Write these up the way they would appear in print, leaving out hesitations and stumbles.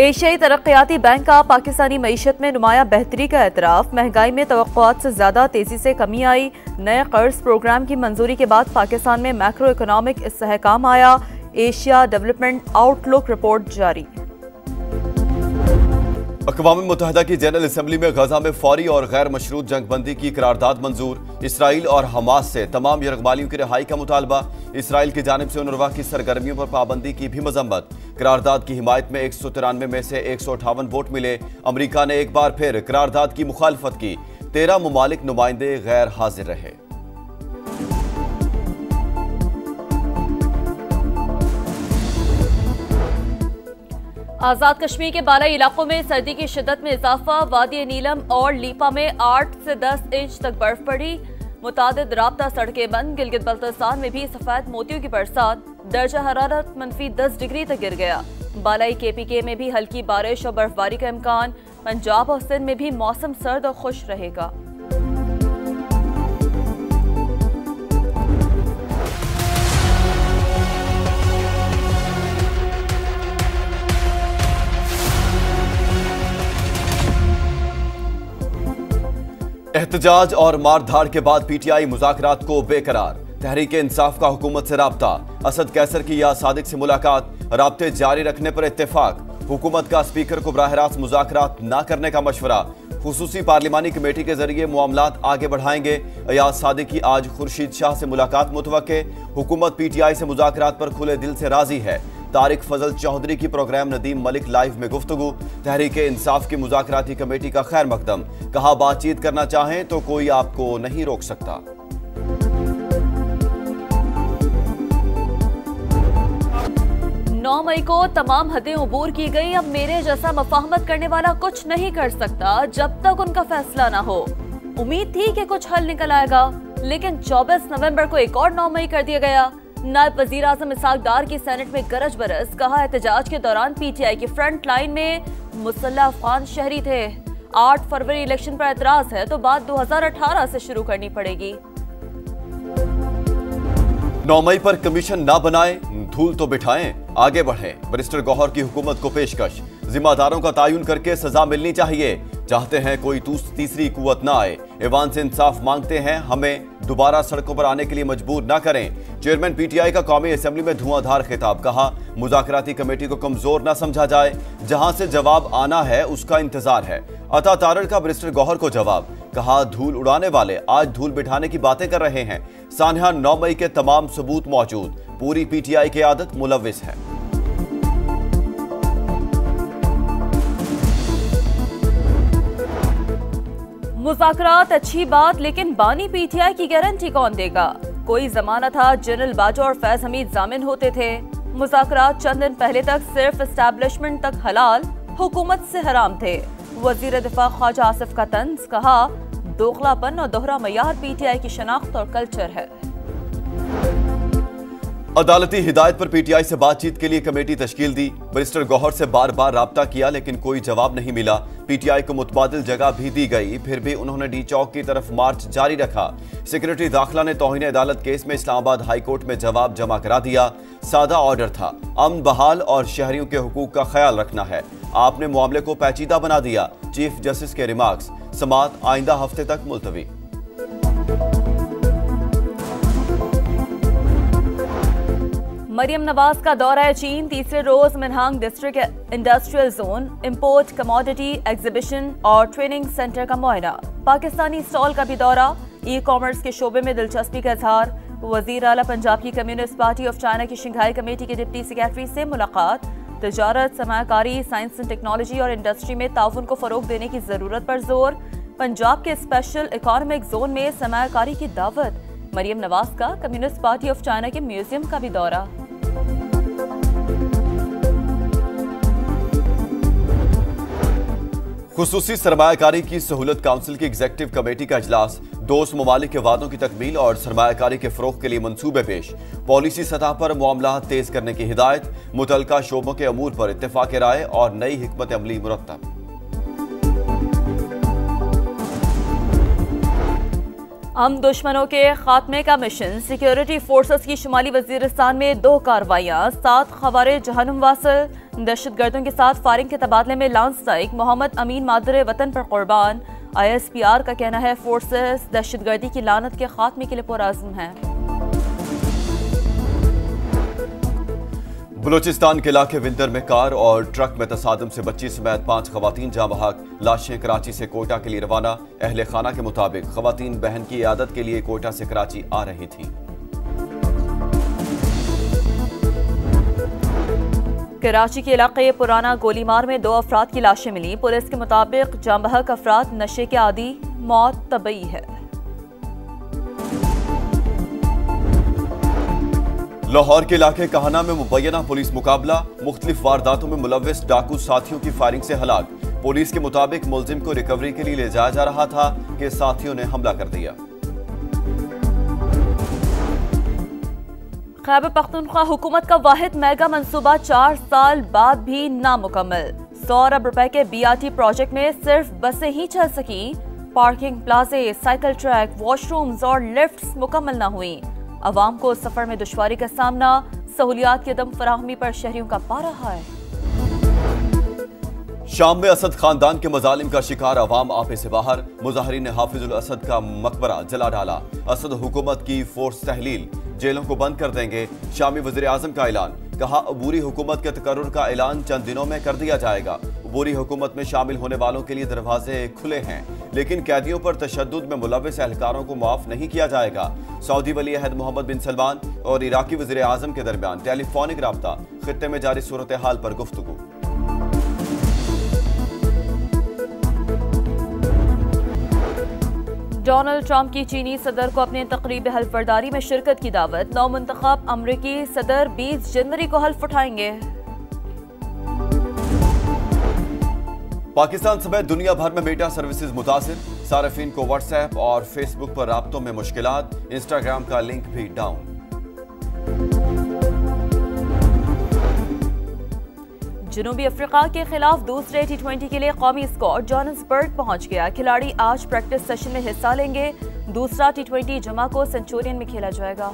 एशियाई तरक्याती बैंक का पाकिस्तानी मईशत में नुमाया बेहतरी का एतराफ। महंगाई में तवक्कुआत से ज्यादा तेजी से कमी आई। नए कर्ज प्रोग्राम की मंजूरी के बाद पाकिस्तान में मैक्रो इकोनॉमिक इस्तेहकाम आया। एशिया डेवलपमेंट आउटलुक रिपोर्ट जारी। अक़वाम मुत्तहिदा की जनरल असम्बली में गजा में फौरी और गैर मशरूत जंगबंदी की करारदाद मंजूर। इसराइल और हमास से तमाम यरगमालियों की रिहाई का मुतालबा। इसराइल की जानिब से उनरवा की सरगर्मियों पर पाबंदी की भी मजम्मत। करारदाद की हिमायत में 193 में से 158 वोट मिले। अमरीका ने एक बार फिर करारदाद की मुखालफत की। 13 मुमालिक नुमाइंदे गैर हाजिर रहे। आजाद कश्मीर के बालाई इलाकों में सर्दी की शिद्दत में इजाफा। वादी नीलम और लीपा में 8 से 10 इंच तक बर्फ पड़ी। मुतादिद राब्ता सड़कें बंद। गिलगित बल्तिस्तान में भी सफेद मोतियों की बरसात। दर्जा हरारत -10 डिग्री तक गिर गया। बालाई KPK में भी हल्की बारिश और बर्फबारी का इम्कान। पंजाब और सिंध में भी मौसम सर्द और खुश रहेगा। एहतजाज और मारधाड़ के बाद PTI मुज़ाकरात को बेकरार। तहरीक इंसाफ का हुकूमत से राब्ता। असद कैसर की या सादिक से मुलाकात। राब्ते जारी रखने पर इत्तेफाक। हुकूमत का स्पीकर को बराह रास्त मुज़ाकरात न करने का मशवरा। खुसूसी पार्लिमानी कमेटी के जरिए मामलात आगे बढ़ाएंगे। अयाज सादिक की आज खुर्शीद शाह से मुलाकात मुतवक्के। हुकूमत PTI से मुज़ाकरात पर खुले दिल से राजी है। तारिक फजल चौधरी की प्रोग्राम नदीम मलिक लाइव में गुफ्तगू। तहरीक इंसाफ की मुज़ाकराती कमेटी का खैर मकदम। कहा बातचीत करना चाहें तो कोई आपको नहीं रोक सकता। नौ मई को तमाम हदें अबूर की गई। अब मेरे जैसा मफाहमत करने वाला कुछ नहीं कर सकता जब तक उनका फैसला ना हो। उम्मीद थी कि कुछ हल निकल आएगा, लेकिन 24 नवंबर को एक और 9 मई कर दिया गया। नायब वजीर आजम इसहाक डार की सेनेट में गरज बरस। कहा एहतजाज के दौरान PTI की फ्रंट लाइन में मुसल्लह अफगान शहरी थे। 8 फरवरी इलेक्शन पर एतराज है तो बात 2018 से शुरू करनी पड़ेगी। 9 मई पर कमीशन ना बनाएं, धूल तो बिठाएं, आगे बढ़ें। बैरिस्टर गौहर की हुकूमत को पेशकश। जिम्मेदारों का तायुन करके सजा मिलनी चाहिए। चाहते हैं कोई तीसरी कुव्वत ना आए। ऐवान से इंसाफ मांगते हैं, हमें दोबारा सड़कों पर आने के लिए मजबूर ना करें। चेयरमैन PTI का कौमी असेंबली में धुआंधार खिताब। कहा मुज़ाकराती कमेटी को कमजोर ना समझा जाए। जहां से जवाब आना है उसका इंतजार है। अता तारड़ का बैरिस्टर गौहर को जवाब। कहा धूल उड़ाने वाले आज धूल बिठाने की बातें कर रहे हैं। सान्हा 9 मई के तमाम सबूत मौजूद। पूरी PTI की आदत मुलविस है। मुज़ाकरात अच्छी बात, लेकिन बानी PTI की गारंटी कौन देगा? कोई जमाना था जनरल बाजवा और फैज हमीद जामिन होते थे। मुज़ाकरात चंद दिन पहले तक सिर्फ एस्टैब्लिशमेंट तक हलाल, हुकूमत से हराम थे। वजीर दिफा ख्वाजा आसिफ का तंज। कहा दोगलापन और दोहरा मयार PTI की शनाख्त और कल्चर है। अदालती हिदायत पर PTI से बातचीत के लिए कमेटी तश्कील दी। बैरिस्टर गौहर से बार बार राब्ता किया लेकिन कोई जवाब नहीं मिला। PTI को मुतबादिल जगह भी दी गई, फिर भी उन्होंने D चौक की तरफ मार्च जारी रखा। सेक्रेटरी दाखिला ने तौहीन अदालत केस में इस्लामाबाद हाई कोर्ट में जवाब जमा करा दिया। सादा ऑर्डर था, अमन बहाल और शहरियों के हुकूक का ख्याल रखना है। आपने मामले को पेचीदा बना दिया। चीफ जस्टिस के रिमार्क्स। समाअत आइंदा हफ्ते तक मुलतवी। मरियम नवाज का दौरा चीन। तीसरे रोज Minhang district industrial zone, import commodity exhibition और ट्रेनिंग सेंटर का मुआयना। पाकिस्तानी स्टॉल का भी दौरा। ई-कॉमर्स के शोबे में दिलचस्पी का इजहार। वजीर आला पंजाब की कम्युनिस्ट पार्टी ऑफ चाइना की शंघाई कमेटी के डिप्टी सेक्रेटरी से मुलाकात। तजारत, सरमायाकारी, साइंस एंड टेक्नोलॉजी और इंडस्ट्री में ताउन को फरोग देने की जरूरत पर जोर। पंजाब के स्पेशल इकोनॉमिक जोन में सरमायाकारी की दावत। मरियम नवाज का कम्युनिस्ट पार्टी ऑफ चाइना के म्यूजियम का भी दौरा। खुसूसी सरमायाकारी की सहूलत काउंसिल की एग्जेक्टिव कमेटी का इजलास। दोस्त ममालिक के वादों की तकमील और सरमायाकारी के फरोग के लिए मंसूबे पेश। पॉलिसी सतह पर मामला तेज करने की हिदायत। मुतलका शोबों के अमूर पर इत्तेफाक राय और नई हिकमत अमली मुरत्तब। हम दुश्मनों के खात्मे का मिशन। सिक्योरिटी फोर्सेस की शुमाली वजीरिस्तान में 2 कार्रवाइयां, 7 खवारिज जहन्नुम वासिल। दहशतगर्दों के साथ फायरिंग के तबादले में लांस नाइक मोहम्मद अमीन मादरे वतन पर कुर्बान। ISPR का कहना है फोर्सेस दहशतगर्दी की लानत के खात्मे के लिए पुरअज़्म है। बलूचिस्तान के इलाके विंदर में कार और ट्रक में तसादम से बच्ची समेत 5 खवातीन जाँ बहक। लाशें कराची से कोयटा के लिए रवाना। अहले खाना के मुताबिक खवातीन बहन की इयादत के लिए कोयटा से कराची आ रही थी। कराची के इलाके पुराना गोलीमार में 2 अफराद की लाशें मिली। पुलिस के मुताबिक जाँ बहक अफराद नशे के आदी, मौत तबई है। लाहौर के इलाके कहाना में मुबैना पुलिस मुकाबला। मुख्तलिफ वारदातों में मुलव्विस डाकू साथियों की फायरिंग से हलाक। पुलिस के मुताबिक मुलजिम को रिकवरी के लिए ले जाया जा रहा था कि साथियों ने हमला कर दिया। खैबर पख्तूनख्वा हुकूमत का वाहिद मेगा मंसूबा 4 साल बाद भी नामुकम्मल। 100 अरब रुपए के BRT प्रोजेक्ट में सिर्फ बसें ही चल सकी। पार्किंग प्लाजे, साइकिल ट्रैक, वॉशरूम्स और लिफ्ट्स मुकम्मल न हुई। अवाम को सफर में दुश्वारी का सामना। सहूलियात की अदम फराहमी पर शहरियों का पारा है। शाम में असद खानदान के मजालिम का शिकार अवाम आपे से बाहर। मुजाहरीन ने हाफिजुल असद का मकबरा जला डाला। असद हुकूमत की फोर्स तहलील, जेलों को बंद कर देंगे। शामी वज़ीर आज़म का ऐलान, कहा अबूरी हुकूमत के तकर्रुर का ऐलान चंद दिनों में कर दिया जाएगा। अबूरी हुकूमत में शामिल होने वालों के लिए दरवाजे खुले हैं, लेकिन कैदियों पर तशद्दुद में मुलव्विस एहलकारों को माफ नहीं किया जाएगा। सऊदी वली अहद मोहम्मद बिन सलमान और इराकी वज़ीर आज़म के दरमियान टेलीफोनिक राब्ता। खित्ते में जारी सूरत हाल पर गुफ्तगू। डोनाल्ड ट्रंप की चीनी सदर को अपने तकरीब हल्फबर्दारी में शिरकत की दावत। नौमुंतखब अमरीकी सदर 20 जनवरी को हल्फ उठाएंगे। पाकिस्तान समेत दुनिया भर में मेटा सर्विसेज मुतासिर। सार्फिन को व्हाट्सएप और फेसबुक पर राब्तों में मुश्किलात। इंस्टाग्राम का लिंक भी डाउन। जनूबी अफ्रीका के खिलाफ दूसरे T20 के लिए कौमी स्क्वाड जोहान्सबर्ग पहुंच गया। खिलाड़ी आज प्रैक्टिस सेशन में हिस्सा लेंगे। दूसरा T20 जुमा को सेंचुरियन में खेला जाएगा।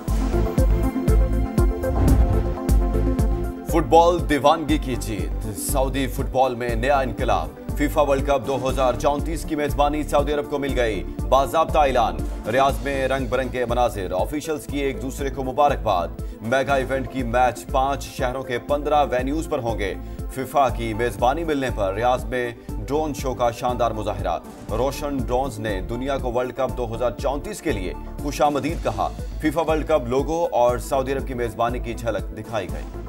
फुटबॉल दीवानगी की जीत। सऊदी फुटबॉल में नया इनकलाब। फीफा वर्ल्ड कप 2034 की मेजबानी सऊदी अरब को मिल गई। बाज़ाब्ता ऐलान। रियाद में रंग बिरंगे मनाजिर। ऑफिशियल्स की एक दूसरे को मुबारकबाद। मेगा इवेंट की मैच 5 शहरों के 15 वेन्यूज पर होंगे। फीफा की मेजबानी मिलने पर रियाद में ड्रोन शो का शानदार मुजाहिरा। रोशन ड्रोन्स ने दुनिया को वर्ल्ड कप 2034 के लिए खुशामदीद कहा। फीफा वर्ल्ड कप लोगो और सऊदी अरब की मेजबानी की झलक दिखाई गई।